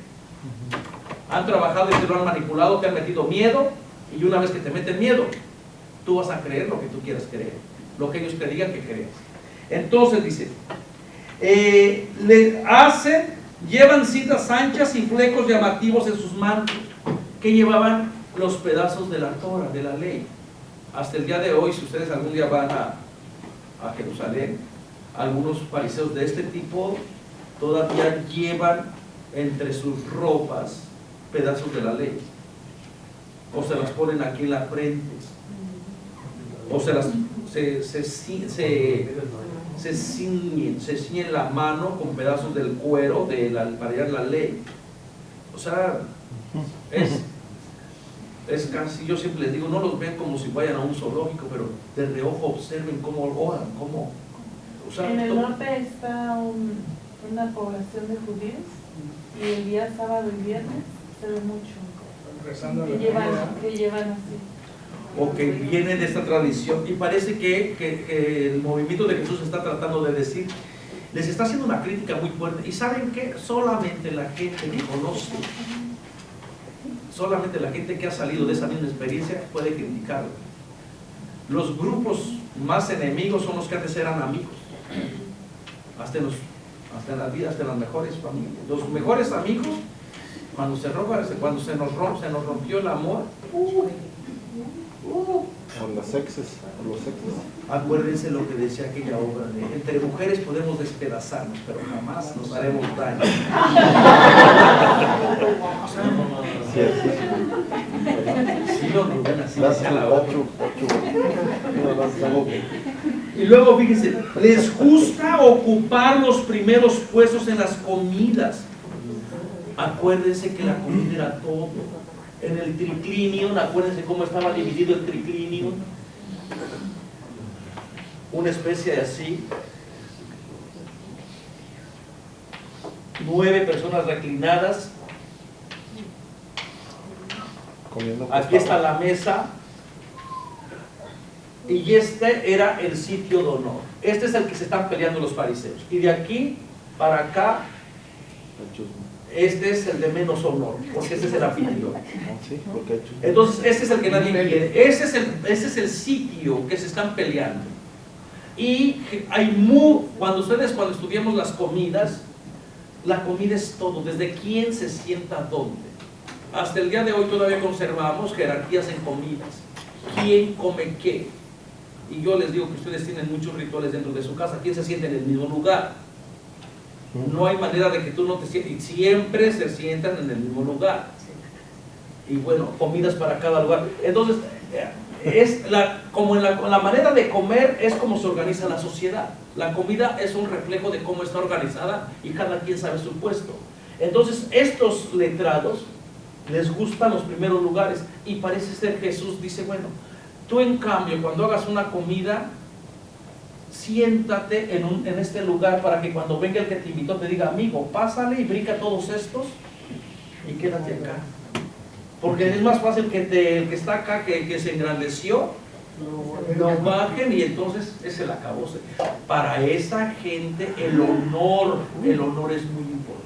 han trabajado y te lo han manipulado, te han metido miedo, y una vez que te meten miedo, tú vas a creer lo que tú quieras creer, lo que ellos te digan que creas. Entonces dice, llevan cintas anchas y flecos llamativos en sus mantos, que llevaban los pedazos de la Torah, de la ley. Hasta el día de hoy, si ustedes algún día van a Jerusalén, algunos fariseos de este tipo todavía llevan entre sus ropas pedazos de la ley, o se las ponen aquí en la frente, o se ciñen la mano con pedazos del cuero para hallar la ley. O sea, es casi, yo siempre les digo, no los ven como si vayan a un zoológico, pero de reojo observen cómo oran, cómo. O sea, en el norte está una población de judíos, y el día sábado y viernes se ve mucho Rezando que llevan así. O que viene de esta tradición, y parece que el movimiento de Jesús está tratando de decir, les está haciendo una crítica muy fuerte. Y ¿saben qué? Solamente la gente que conoce, solamente la gente que ha salido de esa misma experiencia puede criticarlo. Los grupos más enemigos son los que antes eran amigos, hasta en la vida, hasta en las mejores familias. Los mejores amigos, cuando se nos rompió el amor, O los exes. acuérdense lo que decía aquella obra de entre mujeres podemos despedazarnos, pero jamás nos haremos daño. Sí, no, Rubén, así decía la obra. Y luego fíjense, les gusta ocupar los primeros puestos en las comidas. Acuérdense que la comida era todo. En el triclinio, acuérdense cómo estaba dividido el triclinio, una especie de así, 9 personas reclinadas. Aquí está la mesa, y este era el sitio de honor. Este es el que se están peleando los fariseos, y de aquí para acá este es el de menos honor, porque este es el anfitrión. Entonces este es el que nadie quiere. Ese es el sitio que se están peleando. Y cuando estudiamos las comidas, la comida es todo, desde quién se sienta dónde. Hasta el día de hoy todavía conservamos jerarquías en comidas, quién come qué. Y yo les digo que ustedes tienen muchos rituales dentro de su casa, quién se siente en el mismo lugar. No hay manera de que tú no te sientas, y siempre se sientan en el mismo lugar. Y bueno, comidas para cada lugar. Entonces, como en la manera de comer es como se organiza la sociedad. La comida es un reflejo de cómo está organizada y cada quien sabe su puesto. Entonces, estos letrados les gustan los primeros lugares, y parece ser Jesús dice, bueno, tú en cambio cuando hagas una comida, siéntate en este lugar para que cuando venga el que te invitó te diga, amigo, pásale y brinca todos estos y quédate acá. Porque es más fácil que el que está acá, que se engrandeció, lo bajen, y entonces es el acabose. Para esa gente el honor es muy importante.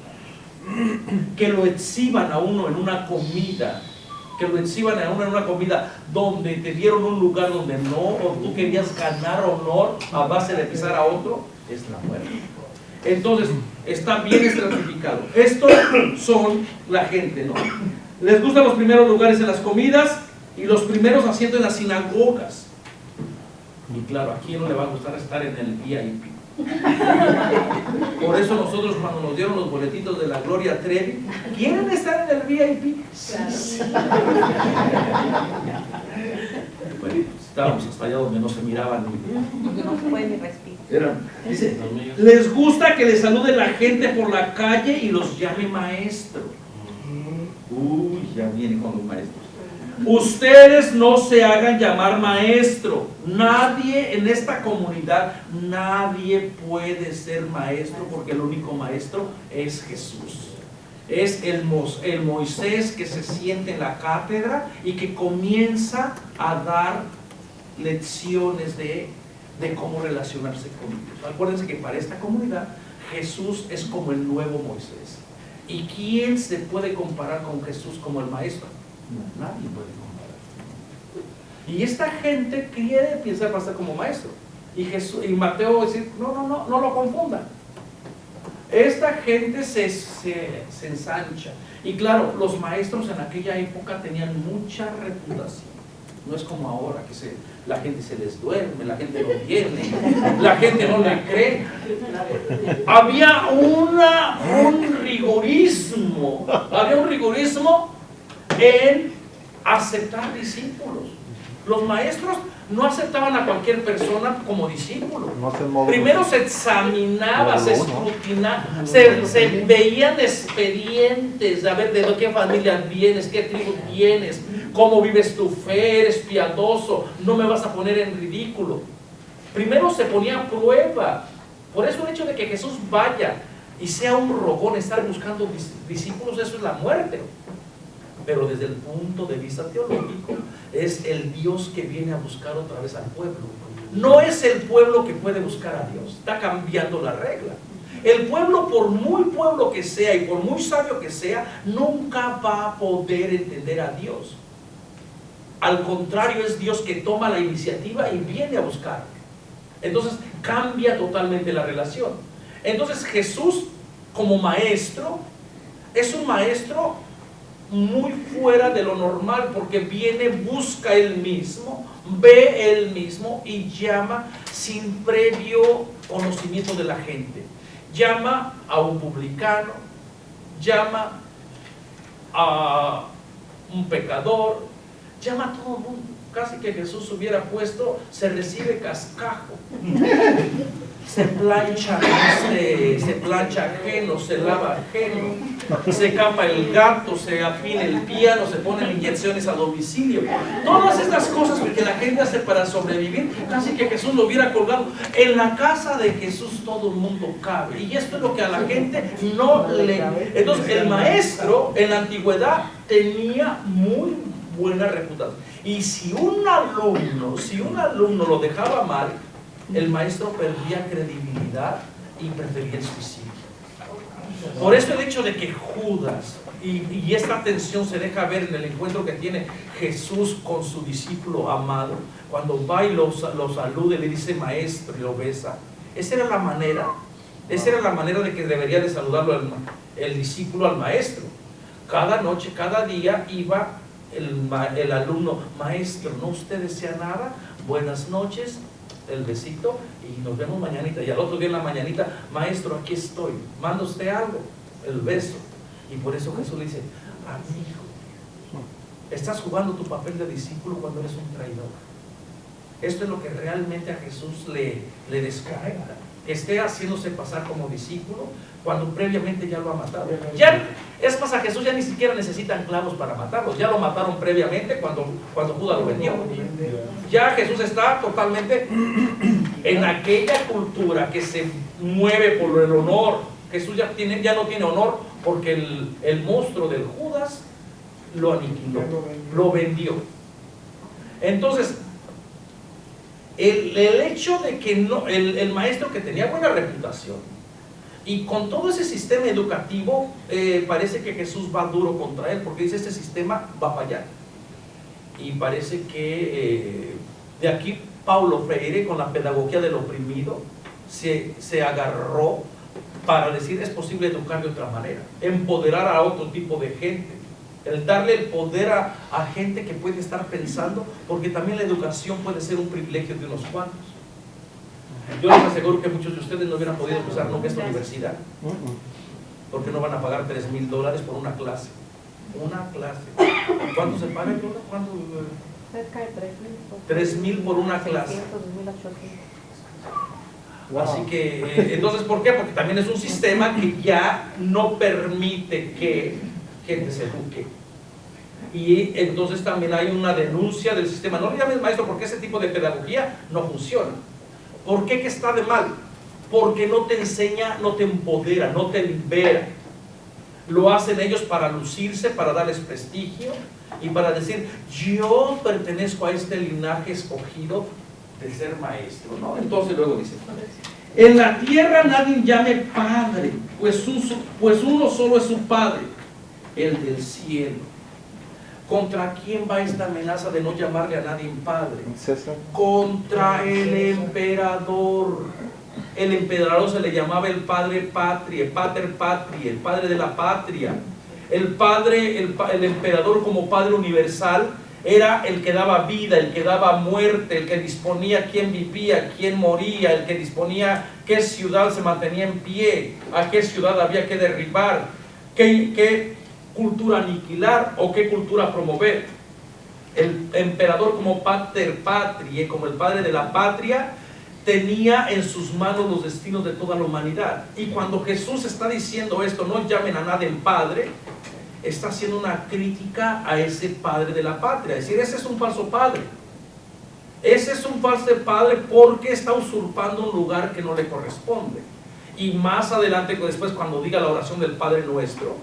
Que lo exhiban a uno en una comida, donde te dieron un lugar donde no, o tú querías ganar honor a base de pisar a otro, es la muerte. Entonces, está bien estratificado. Estos son la gente, ¿no? Les gustan los primeros lugares en las comidas y los primeros asientos en las sinagogas. Y claro, ¿a quién no le va a gustar estar en el VIP? Por eso nosotros, cuando nos dieron los boletitos de la Gloria Trevi, ¿quieren estar en el VIP? Sí. Bueno, estábamos hasta allá donde no se miraban. No se puede ni respirar. Dice, les gusta que les salude la gente por la calle y los llame maestro. Uy, ya viene con los maestros. Ustedes no se hagan llamar maestro. Nadie en esta comunidad, nadie puede ser maestro, porque el único maestro es Jesús. Es el Moisés que se siente en la cátedra y que comienza a dar lecciones de cómo relacionarse con Dios. Acuérdense que para esta comunidad Jesús es como el nuevo Moisés. ¿Y quién se puede comparar con Jesús como el maestro? No, nadie puede comparar. Y esta gente piensa que va a ser como maestro. Y Mateo va a decir, no lo confundan. Esta gente se ensancha. Y claro, los maestros en aquella época tenían mucha reputación. No es como ahora que la gente se les duerme, la gente no viene, la gente no le cree. Había un rigorismo en aceptar discípulos. Los maestros no aceptaban a cualquier persona como discípulo. Primero se examinaba, se escrutinaba, se veían expedientes, a ver de qué familia vienes, qué tribu vienes, cómo vives tu fe, eres piadoso, no me vas a poner en ridículo. Primero se ponía a prueba. Por eso el hecho de que Jesús vaya y sea un rogón, estar buscando discípulos, eso es la muerte. Pero desde el punto de vista teológico, es el Dios que viene a buscar otra vez al pueblo. No es el pueblo que puede buscar a Dios. Está cambiando la regla. El pueblo, por muy pueblo que sea y por muy sabio que sea, nunca va a poder entender a Dios. Al contrario, es Dios que toma la iniciativa y viene a buscar. Entonces cambia totalmente la relación. Entonces Jesús, como maestro, es un maestro muy fuera de lo normal, porque viene, busca él mismo, ve él mismo y llama sin previo conocimiento de la gente. Llama a un publicano, llama a un pecador, llama a todo el mundo. Casi que Jesús hubiera puesto, se recibe cascajo, se plancha ajeno, se lava ajeno, se capa el gato, se afina el piano, se ponen inyecciones a domicilio. Todas estas cosas que la gente hace para sobrevivir, casi que Jesús lo hubiera colgado. En la casa de Jesús todo el mundo cabe, y esto es lo que a la gente no le... Entonces el maestro en la antigüedad tenía muy buena reputación. Y si un alumno lo dejaba mal, el maestro perdía credibilidad y prefería el suicidio. Por eso el hecho de que Judas, y esta tensión se deja ver en el encuentro que tiene Jesús con su discípulo amado, cuando va y lo saluda y le dice maestro y lo besa. Esa era la manera de que debería de saludarlo el discípulo al maestro. Cada noche, cada día iba el alumno, maestro, no usted desea nada, buenas noches, el besito y nos vemos mañanita. Y al otro día en la mañanita, maestro, aquí estoy, manda usted algo, el beso. Y por eso Jesús le dice, amigo, estás jugando tu papel de discípulo cuando eres un traidor. Esto es lo que realmente a Jesús le desconecta, que esté haciéndose pasar como discípulo cuando previamente ya lo ha matado. Es más, a Jesús ya ni siquiera necesitan clavos para matarlos, ya lo mataron previamente cuando Judas lo vendió. Ya Jesús está totalmente en aquella cultura que se mueve por el honor. Jesús ya no tiene honor, porque el monstruo del Judas lo aniquiló, lo vendió. Entonces el hecho de que el maestro, que tenía buena reputación, y con todo ese sistema educativo, parece que Jesús va duro contra él, porque dice, este sistema va a fallar. Y parece que de aquí Paulo Freire, con la pedagogía del oprimido, se agarró para decir, es posible educar de otra manera, empoderar a otro tipo de gente, el darle el poder a gente que puede estar pensando, porque también la educación puede ser un privilegio de unos cuantos. Yo les aseguro que muchos de ustedes no hubieran podido empezar nunca esta universidad, porque no van a pagar $3,000 por una clase. Una clase. ¿Cuánto se paga? ¿Cuánto? Cerca de 3,000 por una clase. 2,800. Así que, entonces, ¿por qué? Porque también es un sistema que ya no permite que gente se eduque. Y entonces también hay una denuncia del sistema. No le llames maestro porque ese tipo de pedagogía no funciona. ¿Por qué que está de mal? Porque no te enseña, no te empodera, no te libera. Lo hacen ellos para lucirse, para darles prestigio y para decir, yo pertenezco a este linaje escogido de ser maestro, ¿no? Entonces luego dice, en la tierra nadie llame padre, pues uno solo es su padre, el del cielo. ¿Contra quién va esta amenaza de no llamarle a nadie padre? César. Contra el emperador. El emperador se le llamaba el padre patria, pater patria, el padre de la patria. El emperador como padre universal era el que daba vida, el que daba muerte, el que disponía quién vivía, quién moría, el que disponía qué ciudad se mantenía en pie, a qué ciudad había que derribar, qué cultura aniquilar o qué cultura promover. El emperador como pater patria, como el padre de la patria, tenía en sus manos los destinos de toda la humanidad. Y cuando Jesús está diciendo esto, no llamen a nadie padre, está haciendo una crítica a ese padre de la patria. Es decir, ese es un falso padre. Ese es un falso padre porque está usurpando un lugar que no le corresponde. Y más adelante, después cuando diga la oración del Padre Nuestro,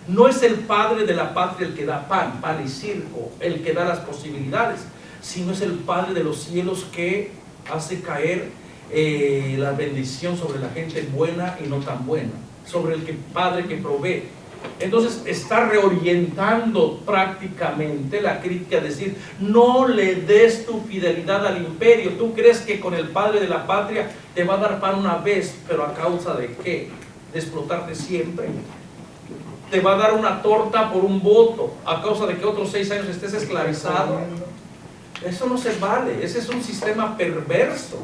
no es el padre de la patria el que da pan y circo, el que da las posibilidades, sino es el Padre de los cielos que hace caer la bendición sobre la gente buena y no tan buena, sobre el Padre que provee. Entonces está reorientando prácticamente la crítica, decir, no le des tu fidelidad al imperio. Tú crees que con el padre de la patria te va a dar pan una vez, pero ¿a causa de qué? ¿De explotarte siempre? ¿Te va a dar una torta por un voto a causa de que otros 6 años estés esclavizado? Eso no se vale, ese es un sistema perverso.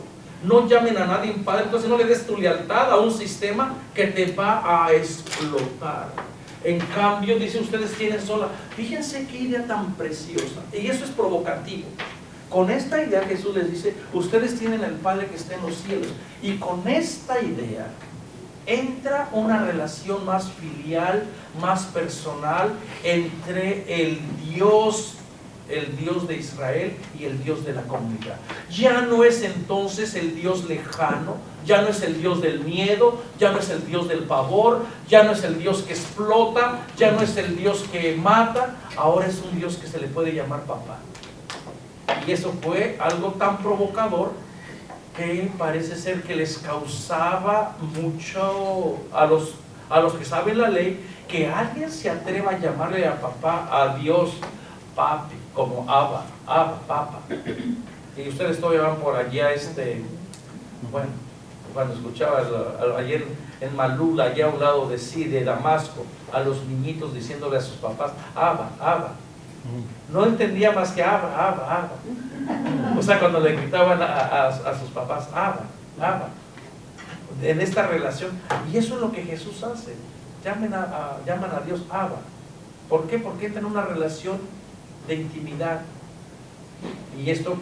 No llamen a nadie padre, entonces no le des tu lealtad a un sistema que te va a explotar. En cambio, dice, ustedes tienen sola. Fíjense qué idea tan preciosa. Y eso es provocativo. Con esta idea Jesús les dice, ustedes tienen el Padre que está en los cielos. Y con esta idea entra una relación más filial, más personal entre el Dios de Israel y el Dios de la comunidad. Ya no es entonces el Dios lejano, ya no es el Dios del miedo, ya no es el Dios del pavor, ya no es el Dios que explota, ya no es el Dios que mata, ahora es un Dios que se le puede llamar papá. Y eso fue algo tan provocador que parece ser que les causaba mucho a los que saben la ley, que alguien se atreva a llamarle a papá, a Dios, papi, como Abba, papa. Y ustedes todavía van por allá, bueno, cuando escuchaba ayer en Malul, allá a un lado de Damasco, a los niñitos diciéndole a sus papás, Abba. No entendía más que Abba. O sea, cuando le gritaban a sus papás, Abba. En esta relación. Y eso es lo que Jesús hace. Llaman a Dios Abba. ¿Por qué? Porque entra en una relación de intimidad. Y esto,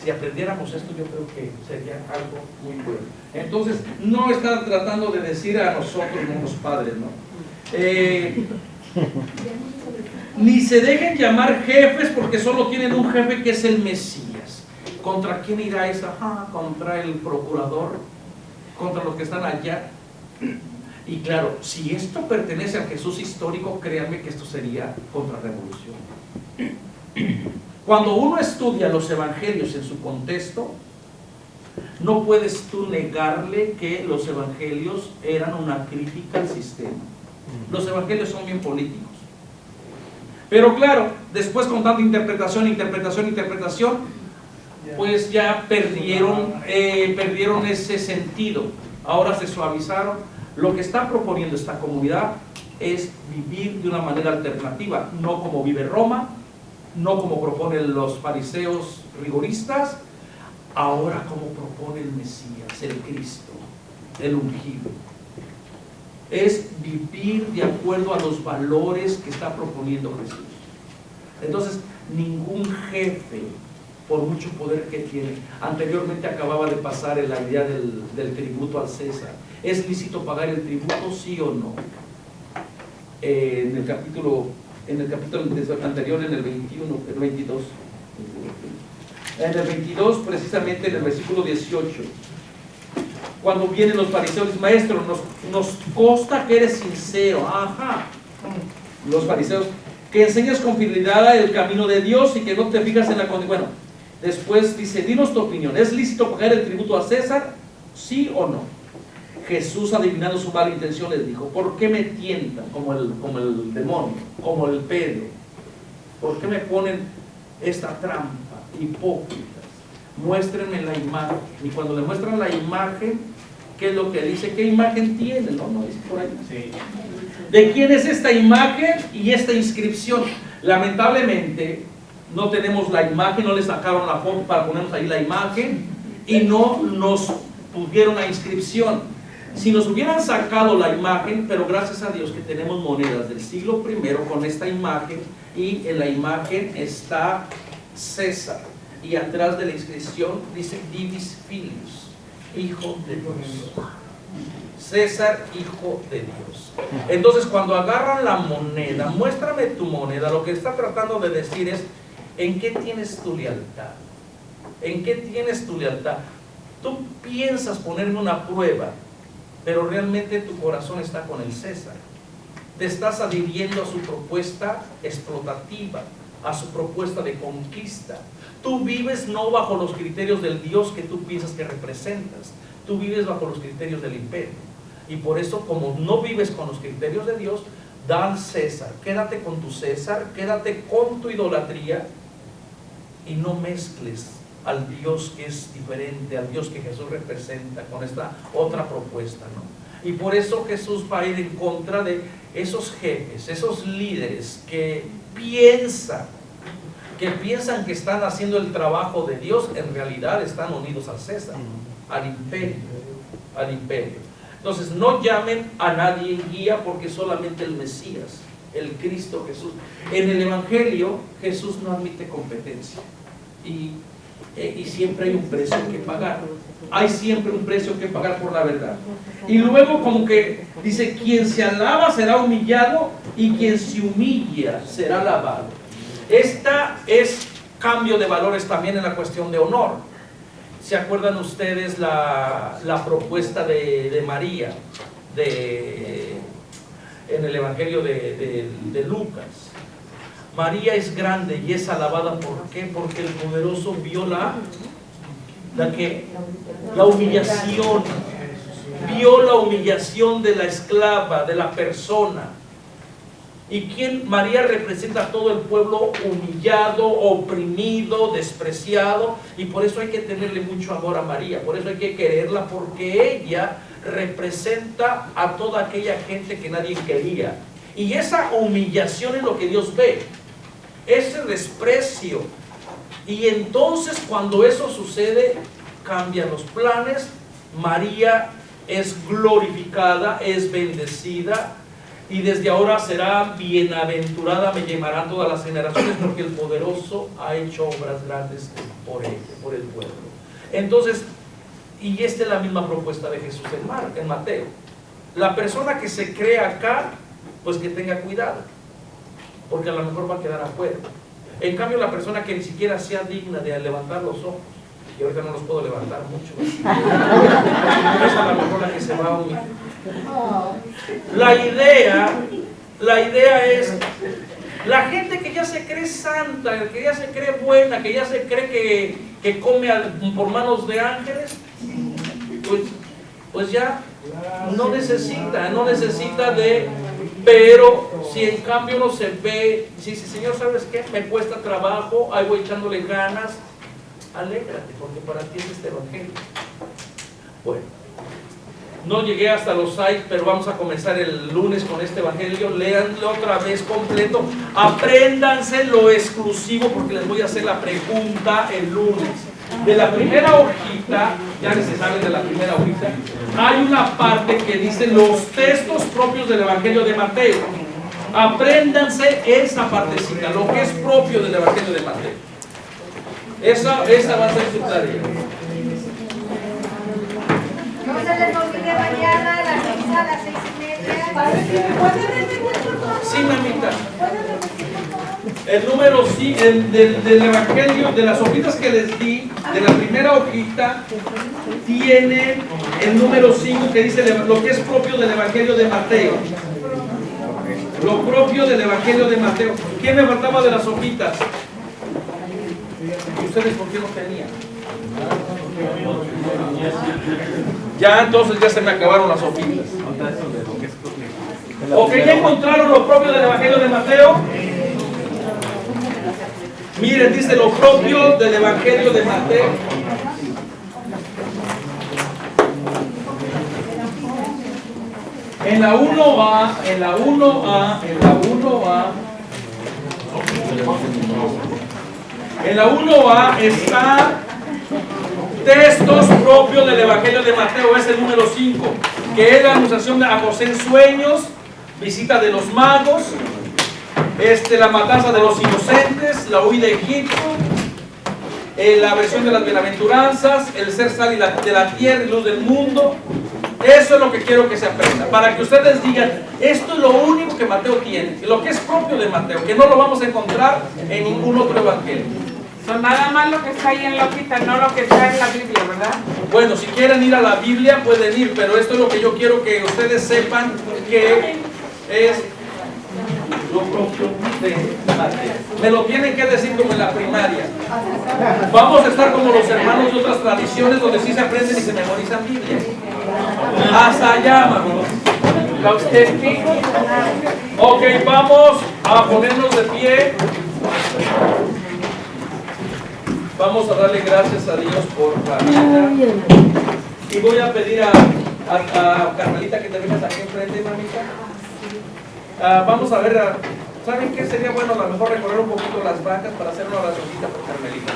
si aprendiéramos esto, yo creo que sería algo muy bueno. Entonces, no está tratando de decir a nosotros, no los padres, ¿no? Ni se dejen llamar jefes, porque solo tienen un jefe que es el Mesías. ¿Contra quién irá esa? Contra el procurador, contra los que están allá. Y claro, si esto pertenece al Jesús histórico, créanme que esto sería contrarrevolución. Cuando uno estudia los evangelios en su contexto, no puedes tú negarle que los evangelios eran una crítica al sistema. Los evangelios son bien políticos. Pero claro, después con tanta interpretación, pues ya perdieron ese sentido. Ahora se suavizaron. Lo que está proponiendo esta comunidad es vivir de una manera alternativa, no como vive Roma, no como proponen los fariseos rigoristas, ahora como propone el Mesías, el Cristo, el ungido. Es vivir de acuerdo a los valores que está proponiendo Jesús. Entonces, ningún jefe, por mucho poder que tiene, anteriormente acababa de pasar en la idea del tributo al César. ¿Es lícito pagar el tributo, sí o no? En el capítulo en el capítulo anterior, en el 21, el 22. En el 22, precisamente en el versículo 18, cuando vienen los fariseos, maestro, nos consta que eres sincero. Ajá. Los fariseos, que enseñas con fidelidad el camino de Dios y que no te fijas en la condición. Bueno, después dice, dinos tu opinión, ¿es lícito pagar el tributo a César? ¿Sí o no? Jesús, adivinando su mala intención, les dijo, ¿por qué me tientan como el demonio, como el Pedro? ¿Por qué me ponen esta trampa? Hipócritas, muéstrenme la imagen. Y cuando le muestran la imagen, ¿qué es lo que dice? ¿Qué imagen tiene? No dice por ahí. Sí. ¿De quién es esta imagen y esta inscripción? Lamentablemente no tenemos la imagen, no le sacaron la foto para ponernos ahí la imagen y no nos pusieron la inscripción. Si nos hubieran sacado la imagen, pero gracias a Dios que tenemos monedas del siglo I con esta imagen, y en la imagen está César, y atrás de la inscripción dice Divis Filius, hijo de Dios. César, hijo de Dios. Entonces, cuando agarran la moneda, muéstrame tu moneda, lo que está tratando de decir es, ¿en qué tienes tu lealtad? ¿En qué tienes tu lealtad? Tú piensas ponerme una prueba, pero realmente tu corazón está con el César. Te estás adhiriendo a su propuesta explotativa, a su propuesta de conquista. Tú vives no bajo los criterios del Dios que tú piensas que representas, tú vives bajo los criterios del imperio. Y por eso, como no vives con los criterios de Dios, da al César, quédate con tu César, quédate con tu idolatría y no mezcles al Dios que es diferente, al Dios que Jesús representa con esta otra propuesta, ¿no? Y por eso Jesús va a ir en contra de esos jefes, esos líderes que piensan que están haciendo el trabajo de Dios, en realidad están unidos al César, al imperio. Entonces no llamen a nadie guía, porque solamente el Mesías, el Cristo Jesús. En el Evangelio Jesús no admite competencia y siempre hay un precio que pagar. Hay siempre un precio que pagar por la verdad. Y luego como que dice, quien se alaba será humillado y quien se humilla será alabado. Esta es cambio de valores también en la cuestión de honor. ¿Se acuerdan ustedes la propuesta de María en el Evangelio de Lucas? María es grande y es alabada. ¿Por qué? Porque el poderoso vio la humillación. Vio la humillación de la esclava, de la persona. ¿Y quién? María representa a todo el pueblo humillado, oprimido, despreciado, y por eso hay que tenerle mucho amor a María, por eso hay que quererla, porque ella representa a toda aquella gente que nadie quería. Y esa humillación es lo que Dios ve, ese desprecio. Y entonces cuando eso sucede, cambian los planes. María es glorificada, es bendecida, y desde ahora será bienaventurada, me llamarán todas las generaciones, porque el poderoso ha hecho obras grandes por ella, por el pueblo. Entonces, y esta es la misma propuesta de Jesús en Mateo. La persona que se cree acá, pues que tenga cuidado, porque a lo mejor va a quedar afuera. En cambio, la persona que ni siquiera sea digna de levantar los ojos, y ahorita no los puedo levantar mucho, esa es a lo mejor la que se va a humillar. La idea es, la gente que ya se cree santa, que ya se cree buena, que ya se cree que come por manos de ángeles, pues ya no necesita de. Pero si en cambio uno se ve, si Señor, ¿sabes qué? Me cuesta trabajo, ahí voy echándole ganas, alégrate, porque para ti es este Evangelio. Bueno, no llegué hasta los sites, pero vamos a comenzar el lunes con este Evangelio. Léanlo otra vez completo, apréndanse lo exclusivo, porque les voy a hacer la pregunta el lunes. De la primera hojita, ya que se sabe de la primera hojita, hay una parte que dice los textos propios del Evangelio de Mateo. Apréndanse esa partecita, lo que es propio del Evangelio de Mateo. Esa va a ser su tarea. No se les olvide mañana a las 6:30. Sí, mamita. El número sí, del Evangelio, de las hojitas que les di, de la primera hojita, tiene el número 5 que dice lo que es propio del Evangelio de Mateo. Lo propio del Evangelio de Mateo. ¿Quién me faltaba de las hojitas? ¿Y ustedes por qué no tenían? Ya entonces ya se me acabaron las hojitas. ¿Ok? ¿Ya encontraron lo propio del Evangelio de Mateo? Miren, dice lo propio del Evangelio de Mateo. En la 1A, en la 1A, en la 1A, en la 1A está textos propios del Evangelio de Mateo, es el número 5, que es la anunciación a José en sueños, visita de los magos, la matanza de los inocentes, la huida de Egipto, la versión de las bienaventuranzas, el ser sal de la tierra y luz del mundo. Eso es lo que quiero que se aprenda, para que ustedes digan, esto es lo único que Mateo tiene, lo que es propio de Mateo, que no lo vamos a encontrar en ningún otro evangelio. Son nada más lo que está ahí en la hojita, no lo que está en la Biblia, ¿verdad? Bueno, si quieren ir a la Biblia pueden ir, pero esto es lo que yo quiero que ustedes sepan, que es lo propio de Mateo. Me lo tienen que decir como en la primaria. Vamos a estar como los hermanos de otras tradiciones donde sí se aprenden y se memorizan Biblia. Hasta allá, amigos. Los testigos. Ok, vamos a ponernos de pie. Vamos a darle gracias a Dios por la vida. Y voy a pedir a Carmelita que te vengas aquí enfrente, mamita. Vamos a ver, ¿saben qué? Sería bueno a lo mejor recorrer un poquito las bancas para hacer una oracióncita por Carmelita.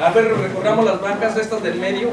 A ver, recorramos las bancas estas del medio.